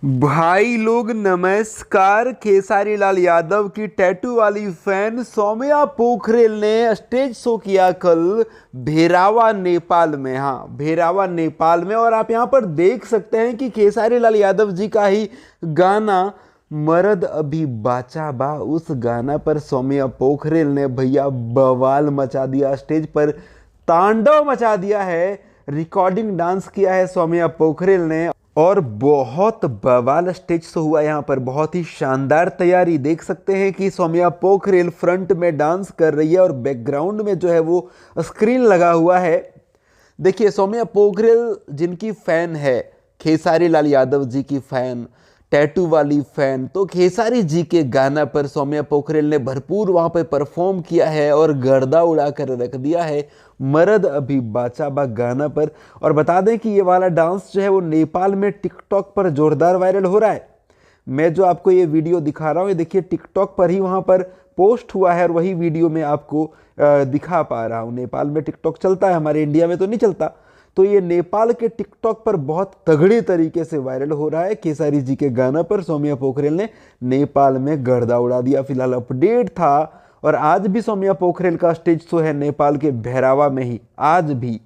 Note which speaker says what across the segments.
Speaker 1: भाई लोग नमस्कार। खेसारी लाल यादव की टैटू वाली फैन सौम्या पोखरेल ने स्टेज शो किया कल भेरावा नेपाल में। हाँ, भेरावा नेपाल में। और आप यहाँ पर देख सकते हैं कि खेसारी लाल यादव जी का ही गाना मर्द अभी बाचा बा, उस गाना पर सौम्या पोखरेल ने भैया बवाल मचा दिया, स्टेज पर तांडव मचा दिया है। रिकॉर्डिंग डांस किया है सौम्या पोखरेल ने और बहुत बवाल स्टेज शो हुआ यहाँ पर। बहुत ही शानदार तैयारी देख सकते हैं कि सौम्या पोखरेल फ्रंट में डांस कर रही है और बैकग्राउंड में जो है वो स्क्रीन लगा हुआ है। देखिए, सौम्या पोखरेल जिनकी फैन है, खेसारी लाल यादव जी की फैन, टैटू वाली फैन, तो खेसारी जी के गाना पर सौम्या पोखरेल ने भरपूर वहाँ पे परफॉर्म किया है और गर्दा उड़ा कर रख दिया है मर्द अभी बाचा बा गाना पर। और बता दें कि ये वाला डांस जो है वो नेपाल में टिकटॉक पर जोरदार वायरल हो रहा है। मैं जो आपको ये वीडियो दिखा रहा हूँ, ये देखिए टिकटॉक पर ही वहाँ पर पोस्ट हुआ है और वही वीडियो मैं आपको दिखा पा रहा हूँ। नेपाल में टिकटॉक चलता है, हमारे इंडिया में तो नहीं चलता। तो ये नेपाल के टिकटॉक पर बहुत तगड़े तरीके से वायरल हो रहा है। खेसारी जी के गाना पर सौम्या पोखरेल ने नेपाल में गर्दा उड़ा दिया। फिलहाल अपडेट था और आज भी सौम्या पोखरेल का स्टेज शो है नेपाल के भेरावा में ही, आज भी।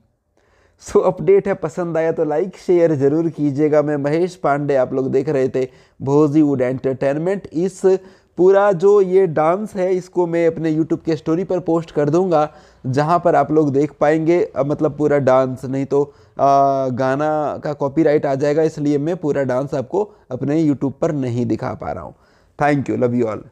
Speaker 1: सो अपडेट है, पसंद आया तो लाइक शेयर जरूर कीजिएगा। मैं महेश पांडे, आप लोग देख रहे थे भोजीवुड एंटरटेनमेंट। इस पूरा जो ये डांस है इसको मैं अपने यूट्यूब के स्टोरी पर पोस्ट कर दूंगा, जहां पर आप लोग देख पाएंगे। मतलब पूरा डांस, नहीं तो गाना का कॉपीराइट आ जाएगा, इसलिए मैं पूरा डांस आपको अपने यूट्यूब पर नहीं दिखा पा रहा हूँ। Thank you, love you all.